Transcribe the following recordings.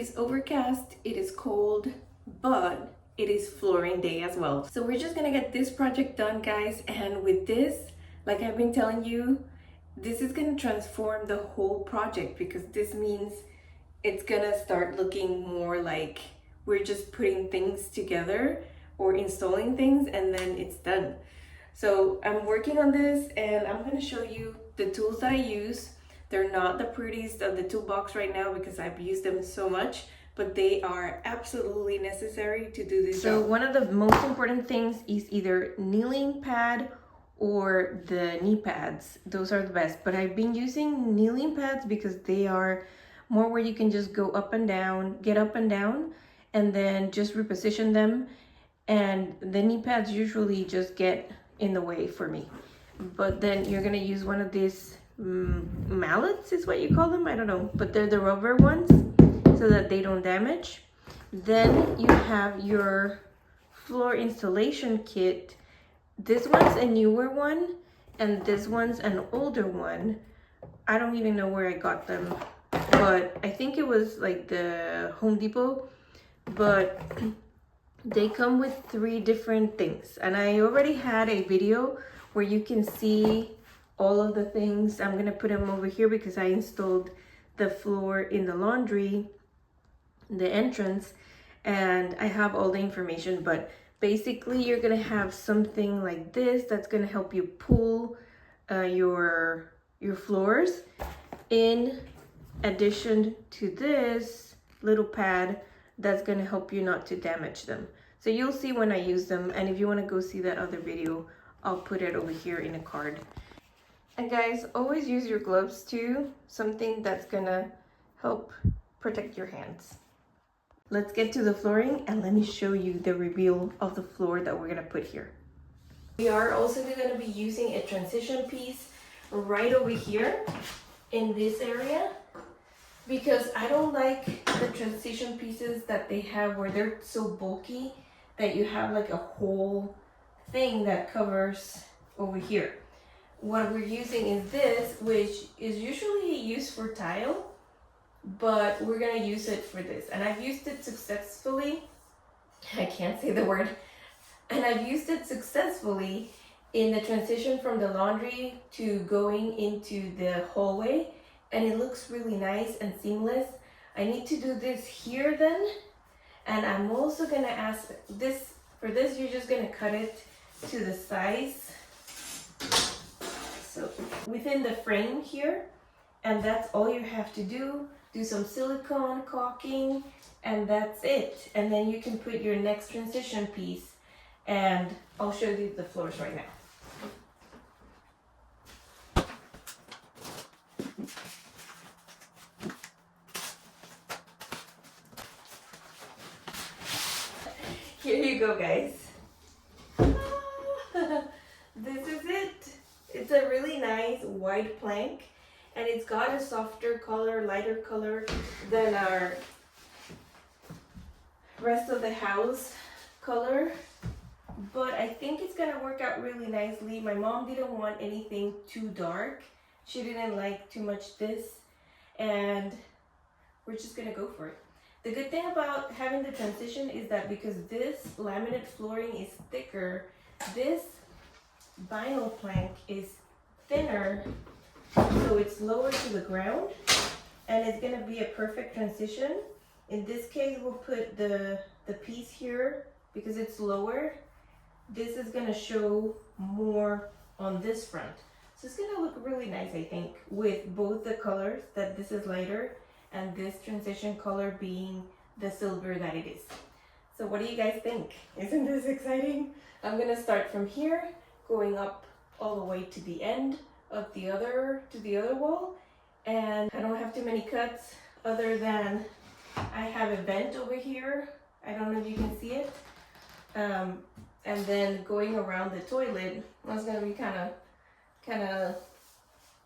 It's overcast, it is cold, but it is flooring day as well. So we're just gonna get this project done, guys. And with this, like I've been telling you, this is gonna transform the whole project because this means it's gonna start looking more like we're just putting things together or installing things and then it's done. So I'm working on this and I'm gonna show you the tools that I use. They're not the prettiest of the toolbox right now because I've used them so much, but they are absolutely necessary to do this job. One of the most important things is either kneeling pad or the knee pads. Those are the best, but I've been using kneeling pads because they are more where you can just go up and down, get up and down, and then just reposition them. And the knee pads usually just get in the way for me. But then you're gonna use one of these mallets is what you call them, I don't know, but they're the rubber ones so that they don't damage. Then you have your floor installation kit. This one's a newer one and this one's an older one. I don't even know where I got them, but I think it was like the Home Depot. But they come with 3 different things, and I already had a video where you can see all of the things. I'm gonna put them over here because I installed the floor in the laundry, the entrance, and I have all the information. But basically you're gonna have something like this that's gonna help you pull your floors, in addition to this little pad that's gonna help you not to damage them. So you'll see when I use them, and if you wanna go see that other video, I'll put it over here in a card. And guys, always use your gloves too, something that's gonna help protect your hands. Let's get to the flooring and let me show you the reveal of the floor that we're gonna put here. We are also gonna be using a transition piece right over here in this area, because I don't like the transition pieces that they have where they're so bulky that you have like a whole thing that covers over here. What we're using is this, which is usually used for tile, but we're gonna use it for this. And I've used it successfully. I can't say the word. And I've used it successfully in the transition from the laundry to going into the hallway, and it looks really nice and seamless. I need to do this here then, and I'm also gonna ask this, for this you're just gonna cut it to the size, so within the frame here, and that's all you have to do. Do some silicone caulking and that's it. And then you can put your next transition piece, and I'll show you the floors right now. Here you go, guys. This is it. It's a really nice white plank, and it's got a softer color, lighter color than our rest of the house color, but I think it's gonna work out really nicely. My mom didn't want anything too dark. She didn't like too much this, and we're just gonna go for it. The good thing about having the transition is that because this laminate flooring is thicker, this vinyl plank is thinner, so it's lower to the ground, and it's gonna be a perfect transition. In this case, we'll put the piece here because it's lower. This is gonna show more on this front. So it's gonna look really nice, I think, with both the colors, that this is lighter and this transition color being the silver that it is. So what do you guys think? Isn't this exciting? I'm gonna start from here, going up all the way to the end of the other wall, and I don't have too many cuts other than I have a vent over here. I don't know if you can see it. And then going around the toilet, that's gonna be kind of,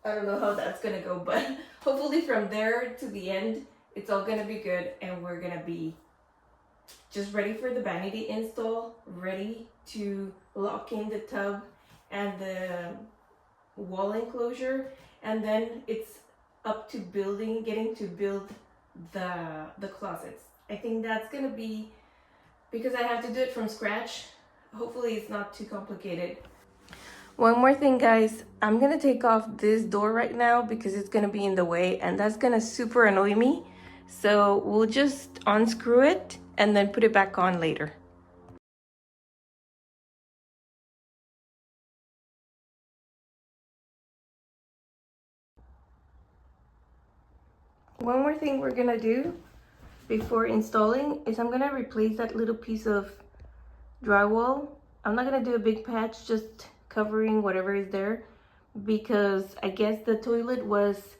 I don't know how that's gonna go, but hopefully from there to the end, it's all gonna be good, and we're gonna be just ready for the vanity install, ready to lock in the tub and the wall enclosure, and then it's up to getting to build the closets. I think that's gonna be, because I have to do it from scratch, hopefully it's not too complicated. One more thing, guys, I'm gonna take off this door right now because it's gonna be in the way and that's gonna super annoy me. So we'll just unscrew it and then put it back on later. One more thing we're gonna do before installing is I'm gonna replace that little piece of drywall. I'm not gonna do a big patch, just covering whatever is there, because I guess the toilet was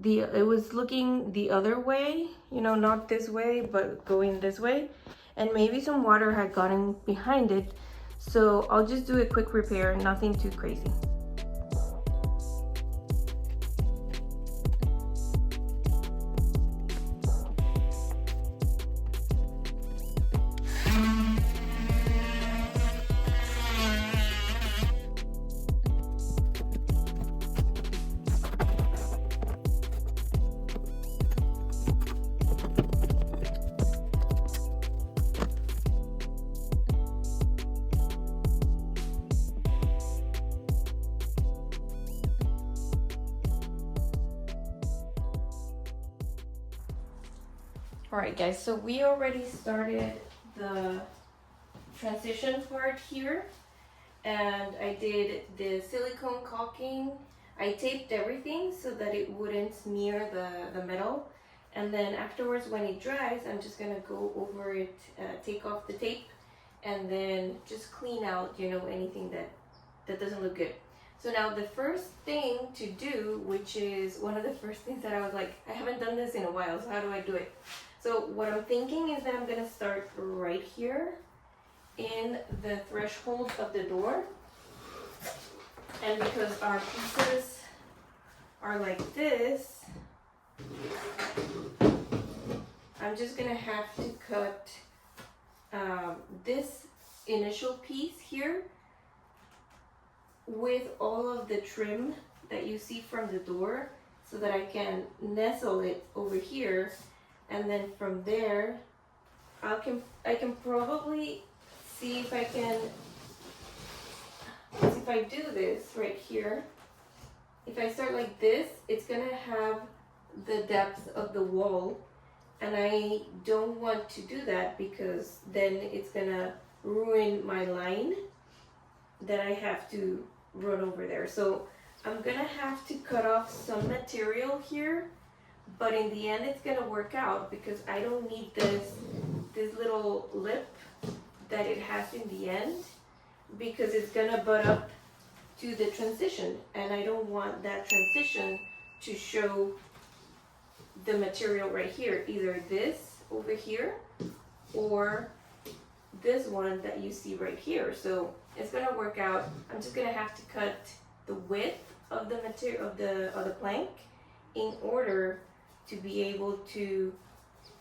it was looking the other way, you know, not this way but going this way, and maybe some water had gotten behind it. So I'll just do a quick repair, nothing too crazy. All right, guys, so we already started the transition part here, and I did the silicone caulking. I taped everything so that it wouldn't smear the metal, and then afterwards when it dries, I'm just gonna go over it, take off the tape, and then just clean out, you know, anything that doesn't look good. So now the first thing to do, which is one of the first things that I was like, I haven't done this in a while, so how do I do it? So what I'm thinking is that I'm gonna start right here in the threshold of the door. And because our pieces are like this, I'm just gonna have to cut this initial piece here with all of the trim that you see from the door, so that I can nestle it over here. And then from there, I can probably see if I can, if I do this right here, if I start like this, it's gonna have the depth of the wall, and I don't want to do that because then it's gonna ruin my line that I have to run over there. So I'm gonna have to cut off some material here, but in the end it's gonna work out because I don't need this little lip that it has in the end, because it's gonna butt up to the transition, and I don't want that transition to show the material right here, either this over here or this one that you see right here. So it's gonna work out. I'm just gonna have to cut the width of the material of the plank in order to be able to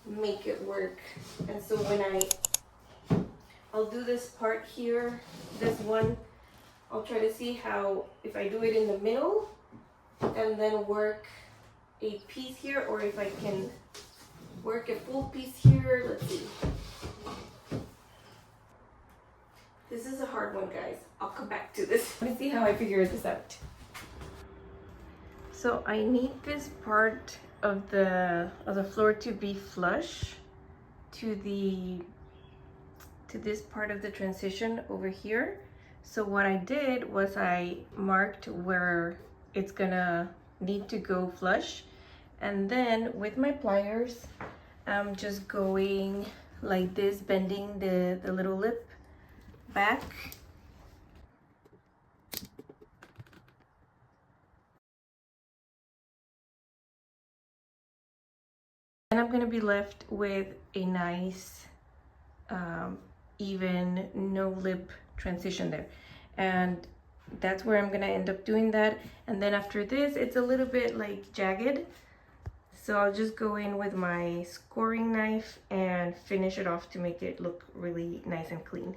make it work. And so when I'll do this part here, this one, I'll try to see how, if I do it in the middle and then work a piece here, or if I can work a full piece here. Let's see. This is a hard one, guys. I'll come back to this. Let me see how I figure this out. So I need this part of the floor to be flush to this part of the transition over here. So what I did was I marked where it's gonna need to go flush, and then with my pliers I'm just going like this, bending the little lip back. And I'm gonna be left with a nice even no lip transition there, and that's where I'm gonna end up doing that. And then after this, it's a little bit like jagged, so I'll just go in with my scoring knife and finish it off to make it look really nice and clean.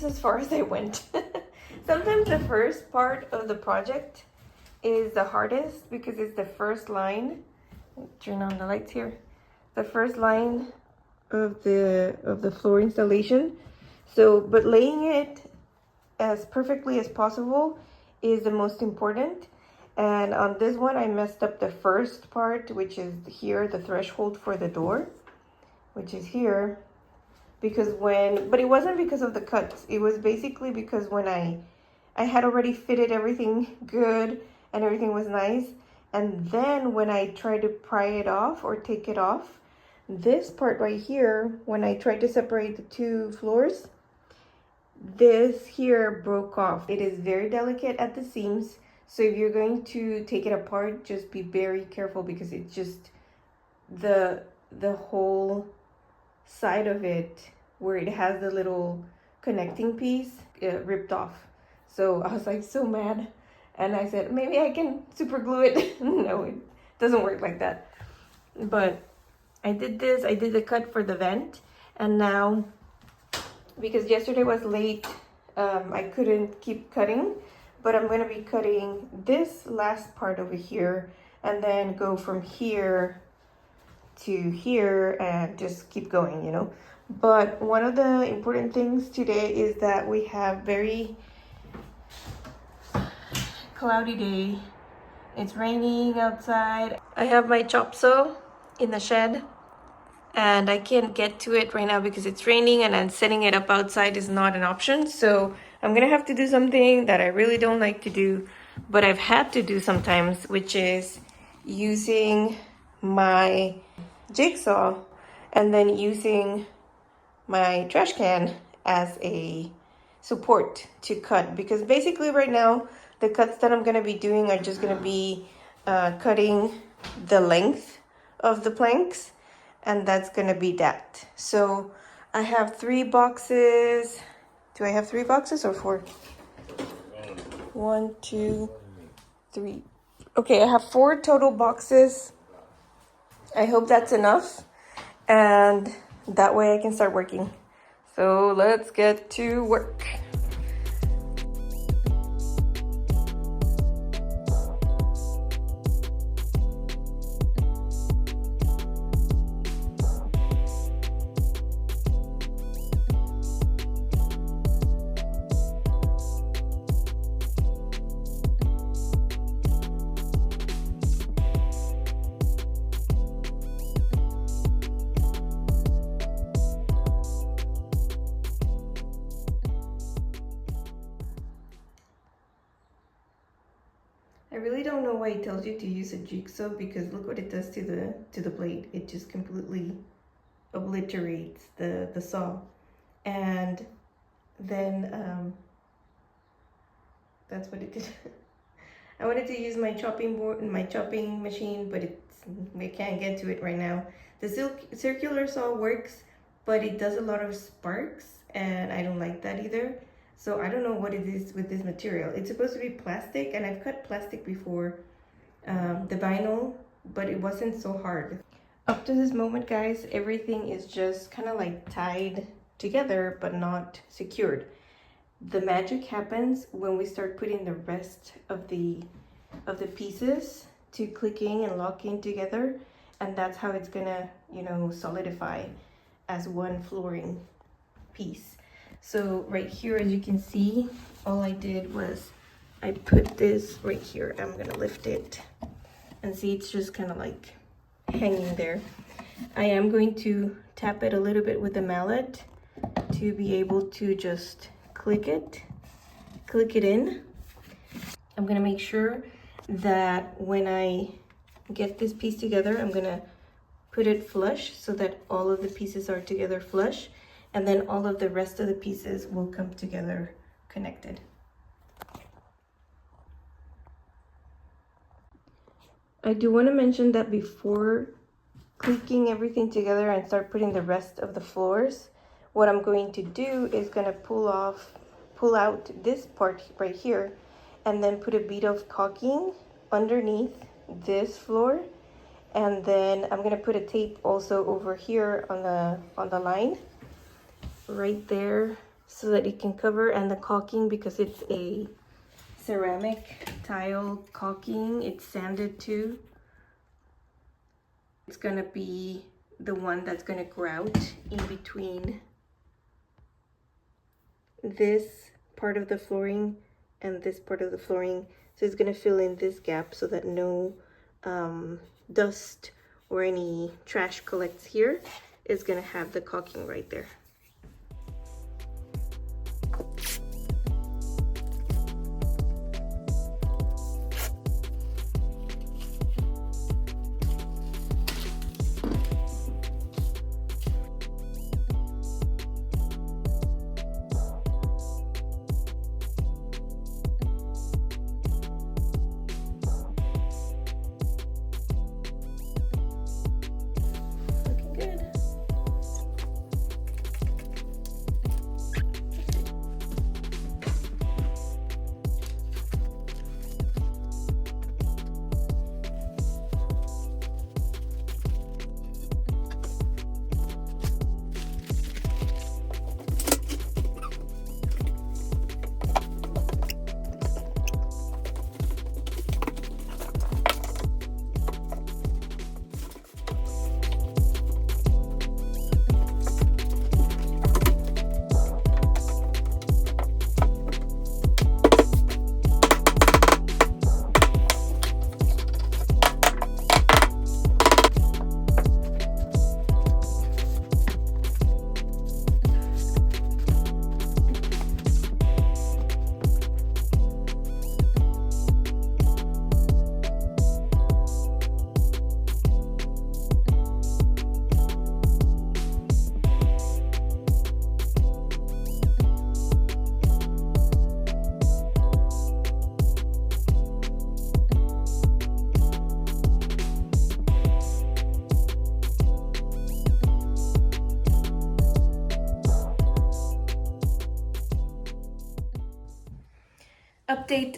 as far as I went. Sometimes the first part of the project is the hardest because it's the first line. Turn on the lights here. The first line of the floor installation. So, but laying it as perfectly as possible is the most important. And on this one, I messed up the first part, which is here, the threshold for the door, which is here. Because but it wasn't because of the cuts. It was basically because when I had already fitted everything good and everything was nice. And then when I tried to pry it off or take it off, this part right here, when I tried to separate the two floors, this here broke off. It is very delicate at the seams. So if you're going to take it apart, just be very careful because it's just the whole side of it where it has the little connecting piece ripped off. So I was like so mad, and I said maybe I can super glue it. No, it doesn't work like that. But I did this. I did the cut for the vent, and now because yesterday was late, I couldn't keep cutting, but I'm going to be cutting this last part over here and then go from here to here and just keep going, you know. But one of the important things today is that we have very cloudy day. It's raining outside. I have my chop saw in the shed and I can't get to it right now because it's raining, and then setting it up outside is not an option. So I'm gonna have to do something that I really don't like to do, but I've had to do sometimes, which is using my jigsaw and then using my trash can as a support to cut. Because basically right now, the cuts that I'm gonna be doing are just gonna be cutting the length of the planks, and that's gonna be that. So I have 3 boxes. Do I have 3 boxes or 4? 1, 2, 3. Okay, I have 4 total boxes. I hope that's enough, and that way I can start working. So let's get to work. I really don't know why it tells you to use a jigsaw, because look what it does to the blade. It just completely obliterates the saw. And then that's what it did. I wanted to use my chopping board and my chopping machine, but I can't get to it right now. The circular saw works, but it does a lot of sparks, and I don't like that either. So I don't know what it is with this material. It's supposed to be plastic, and I've cut plastic before, the vinyl, but it wasn't so hard. Up to this moment, guys, everything is just kind of like tied together, but not secured. The magic happens when we start putting the rest of the pieces to clicking and locking together, and that's how it's gonna, you know, solidify as one flooring piece. So right here, as you can see, all I did was I put this right here. I'm gonna lift it and see it's just kind of like hanging there. I am going to tap it a little bit with the mallet to be able to just click it in. I'm gonna make sure that when I get this piece together, I'm gonna put it flush so that all of the pieces are together flush, and then all of the rest of the pieces will come together connected. I do want to mention that before clicking everything together and start putting the rest of the floors, what I'm going to do is gonna pull out this part right here, and then put a bead of caulking underneath this floor, and then I'm gonna put a tape also over here on the line right there so that it can cover, and the caulking, because it's a ceramic tile caulking, it's sanded too. It's gonna be the one that's gonna grout in between this part of the flooring and this part of the flooring. So it's gonna fill in this gap so that no dust or any trash collects here. It's gonna have the caulking right there.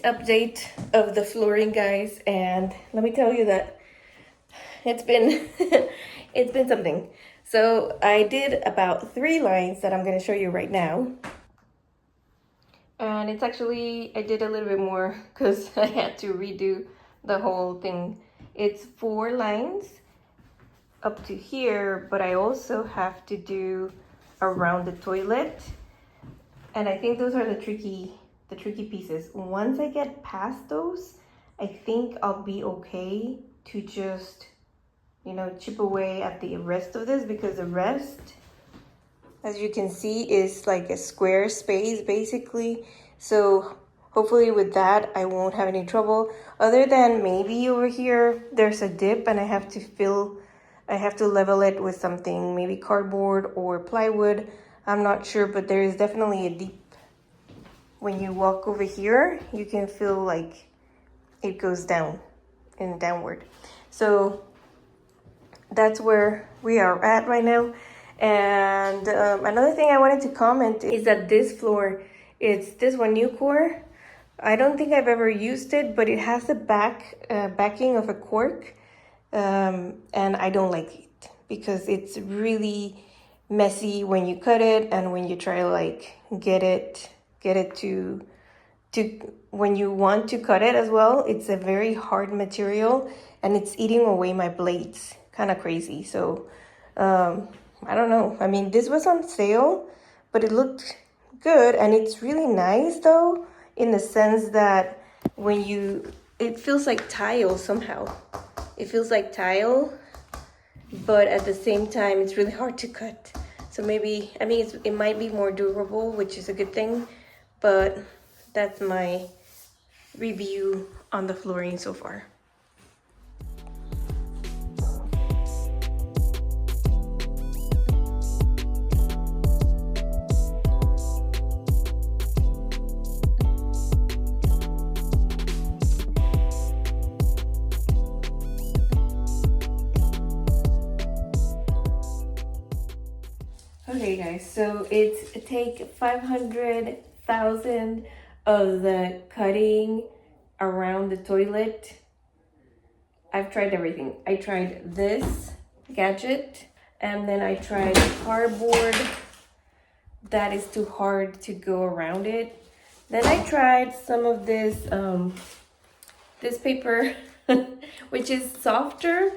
Update of the flooring, guys, and let me tell you that it's been it's been something. So I did about 3 lines that I'm going to show you right now, and it's actually, I did a little bit more because I had to redo the whole thing. It's 4 lines up to here, but I also have to do around the toilet, and I think those are the tricky pieces. Once I get past those, I think I'll be okay to just, you know, chip away at the rest of this, because the rest, as you can see, is like a square space basically. So hopefully with that I won't have any trouble, other than maybe over here there's a dip and I have to level it with something, maybe cardboard or plywood. I'm not sure, but there is definitely a deep. When you walk over here, you can feel like it goes down and downward. So that's where we are at right now. And another thing I wanted to comment is that this floor, it's this one Nucor. I don't think I've ever used it, but it has the backing of a cork, and I don't like it because it's really messy when you cut it, and when you try to like get it to when you want to cut it as well. It's a very hard material and it's eating away my blades, kind of crazy. So I don't know, I mean, this was on sale, but it looked good, and it's really nice though, in the sense that when it feels like tile somehow. It feels like tile, but at the same time it's really hard to cut. So maybe, I mean, it might be more durable, which is a good thing. But that's my review on the flooring so far. Okay guys, so it's take 500,000 of the cutting around the toilet. I've tried everything. I tried this gadget, and then I tried cardboard, that is too hard to go around it. Then I tried some of this paper, which is softer,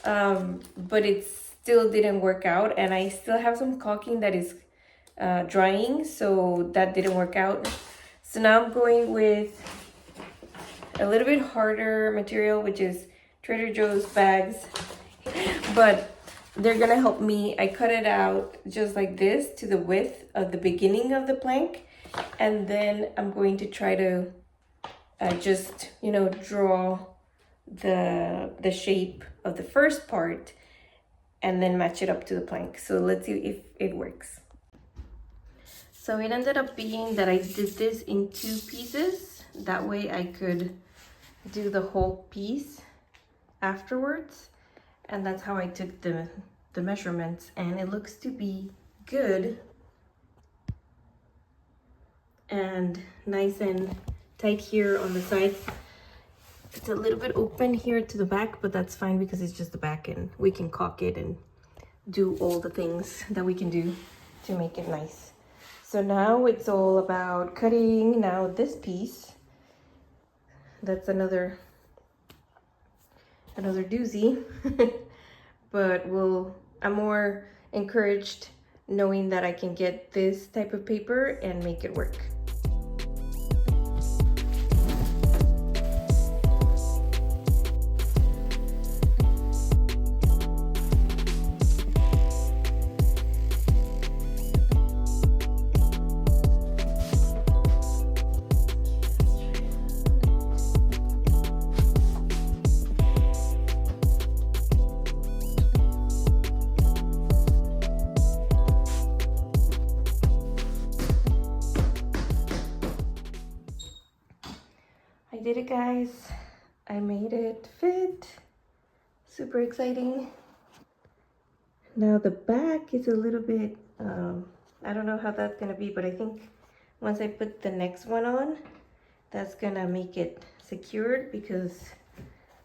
but it still didn't work out. And I still have some caulking that is drying, so that didn't work out. So now I'm going with a little bit harder material, which is Trader Joe's bags, but they're gonna help me. I cut it out just like this to the width of the beginning of the plank, and then I'm going to try to just, you know, draw the shape of the first part and then match it up to the plank. So let's see if it works. So it ended up being that I did this in 2 pieces. That way I could do the whole piece afterwards. And that's how I took the measurements, and it looks to be good and nice and tight here on the sides. It's a little bit open here to the back, but that's fine because it's just the back and we can caulk it and do all the things that we can do to make it nice. So now it's all about cutting now this piece. That's another doozy. But I'm more encouraged knowing that I can get this type of paper and make it work. I did it, guys. I made it fit. Super exciting. Now the back is a little bit, I don't know how that's gonna be, but I think once I put the next one on, that's gonna make it secured, because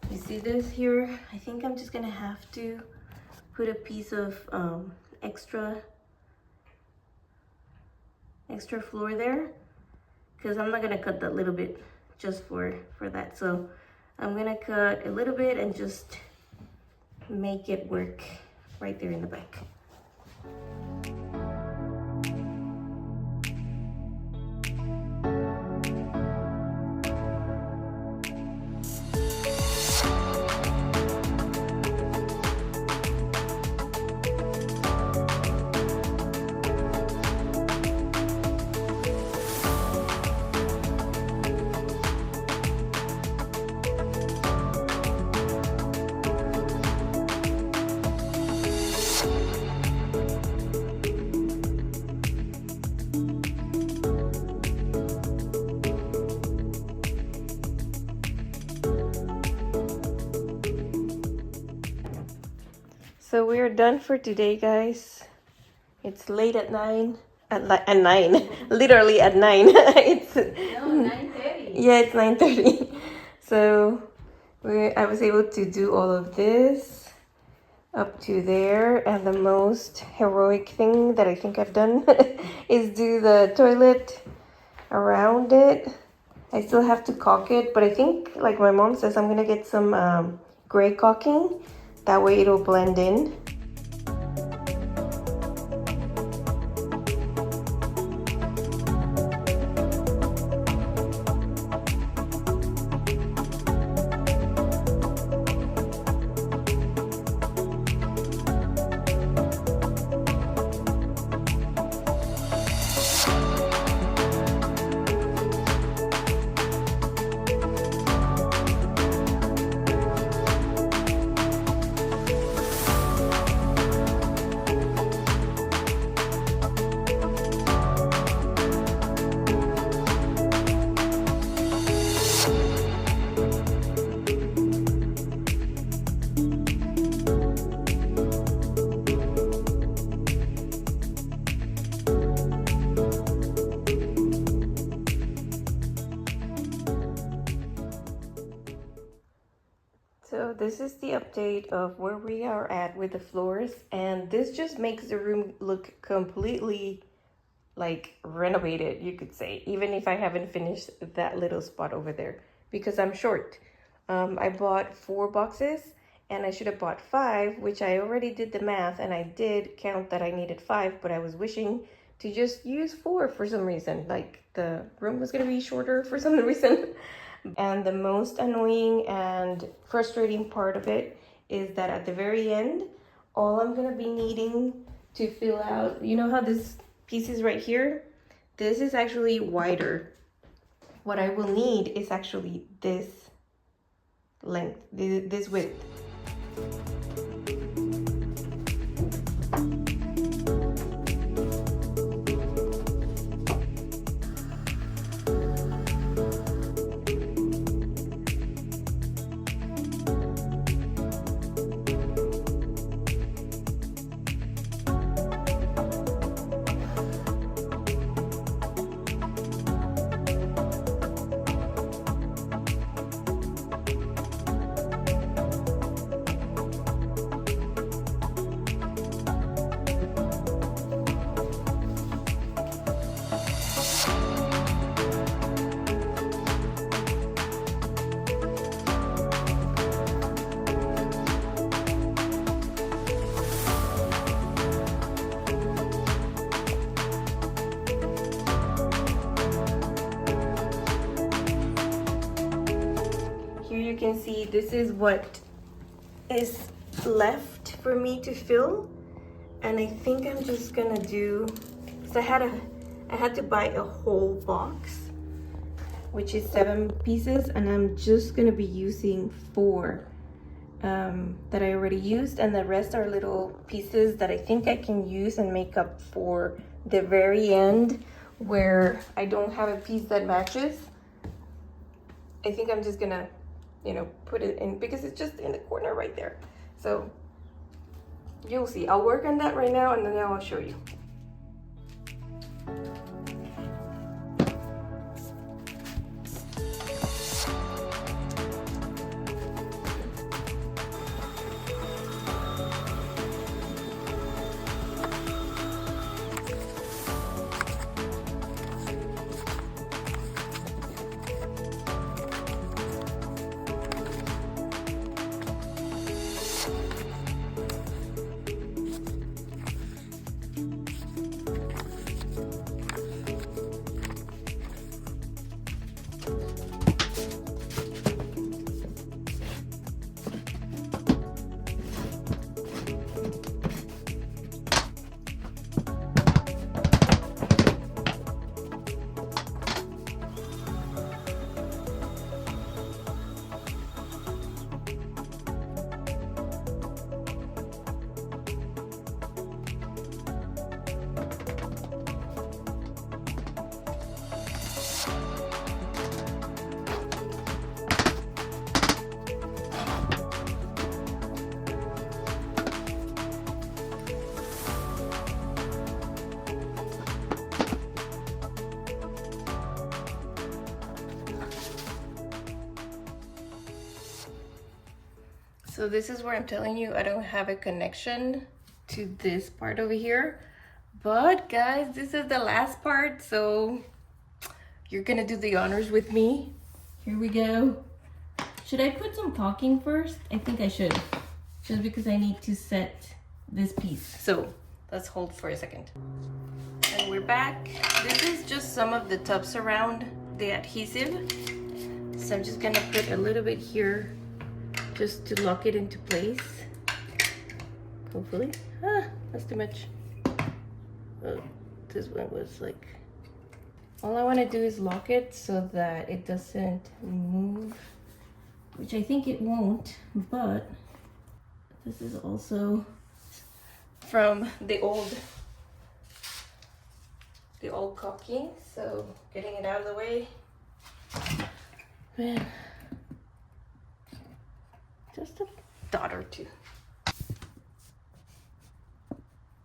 you see this here? I think I'm just gonna have to put a piece of extra floor there, because I'm not gonna cut that little bit just for that. So I'm gonna cut a little bit and just make it work right there in the back. So we are done for today, guys. It's late at 9. At 9. Literally at 9. It's No, 9:30. Yeah, it's 9:30. So I was able to do all of this up to there, and the most heroic thing that I think I've done is do the toilet around it. I still have to caulk it, but I think, like my mom says, I'm gonna get some gray caulking. That way it'll blend in. So this is the update of where we are at with the floors, and this just makes the room look completely like renovate it, you could say, even if I haven't finished that little spot over there, because I'm short. I bought 4 boxes and I should have bought 5, which I already did the math and I did count that I needed 5, but I was wishing to just use 4 for some reason. Like the room was gonna be shorter for some reason. And the most annoying and frustrating part of it is that at the very end, all I'm gonna be needing to fill out, you know how this piece is right here? This is actually wider. What I will need is actually this length, this width. You can see this is what is left for me to fill, and I think I'm just gonna do, because I had to buy a whole box, which is 7 pieces, and I'm just gonna be using 4 that I already used, and the rest are little pieces that I think I can use and make up for the very end where I don't have a piece that matches. I think I'm just gonna, you know, put it in because it's just in the corner right there. So you'll see. I'll work on that right now and then I'll show you. So this is where I'm telling you I don't have a connection to this part over here. But guys, this is the last part, so you're gonna do the honors with me. Here we go. Should I put some caulking first? I think I should, just because I need to set this piece. So let's hold for a second. And we're back. This is just some of the tubs around the adhesive. So I'm just gonna put a little bit here just to lock it into place. Hopefully. That's too much. Oh, this one was like, all I want to do is lock it so that it doesn't move, which I think it won't, but this is also from the old caulking, so getting it out of the way. Man, just a dot or two.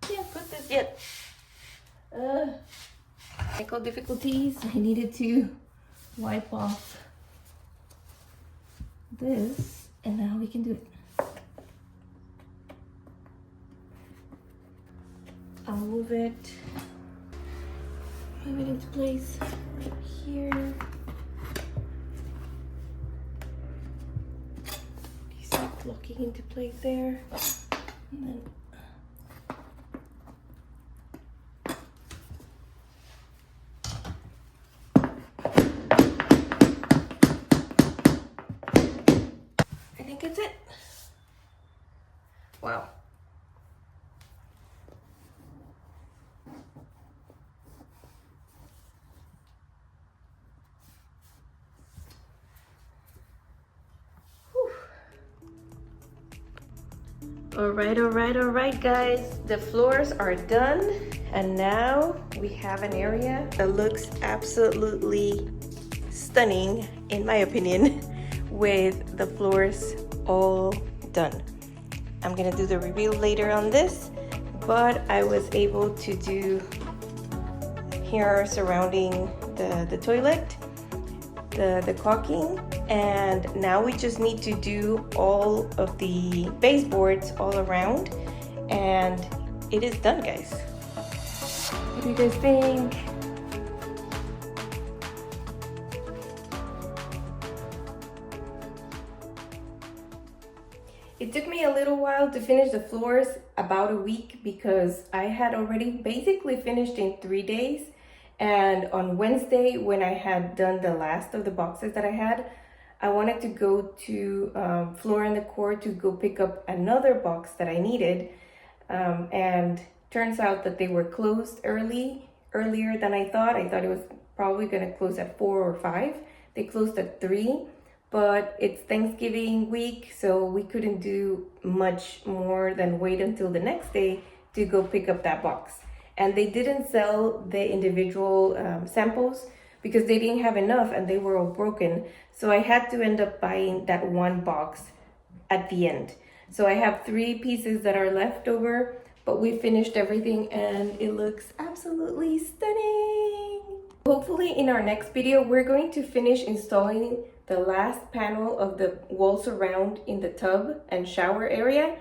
Can't put this yet. Technical difficulties. I needed to wipe off this, and now we can do it. I'll move it move it into place right here. You see it locking into place there. And then I think it's it. Wow. All right, guys. The floors are done, and now we have an area that looks absolutely stunning, in my opinion, with the floors all done. I'm gonna do the reveal later on this, but I was able to do here surrounding the toilet, the caulking, and now we just need to do all of the baseboards all around, and it is done, guys. What do you guys think? It took me a little while to finish the floors, about a week, because I had already basically finished in 3 days. And on Wednesday, when I had done the last of the boxes that I had, I wanted to go to Floor and Decor to go pick up another box that I needed. And turns out that they were closed earlier than I thought. I thought it was probably gonna close at 4 or 5. They closed at 3. But it's Thanksgiving week, so we couldn't do much more than wait until the next day to go pick up that box. And they didn't sell the individual samples because they didn't have enough and they were all broken. So I had to end up buying that one box at the end. So I have 3 pieces that are left over, but we finished everything and it looks absolutely stunning. Hopefully in our next video, we're going to finish installing the last panel of the wall surround in the tub and shower area.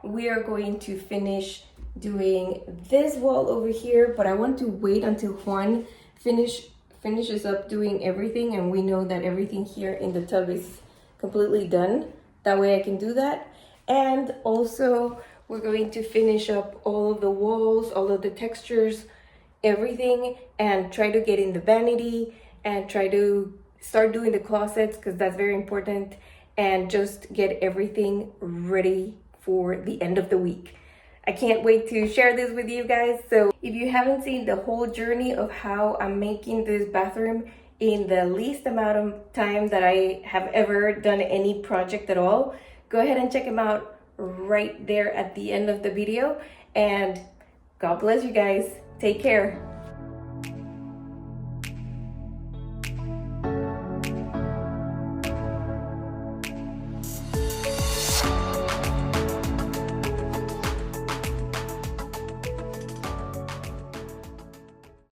We are going to finish doing this wall over here, but I want to wait until Juan finishes up doing everything and we know that everything here in the tub is completely done. That way I can do that. And also we're going to finish up all of the walls, all of the textures, everything, and try to get in the vanity and try to start doing the closets because that's very important, and just get everything ready for the end of the week. I can't wait to share this with you guys. So if you haven't seen the whole journey of how I'm making this bathroom in the least amount of time that I have ever done any project at all, go ahead and check them out right there at the end of the video. And God bless you guys. Take care.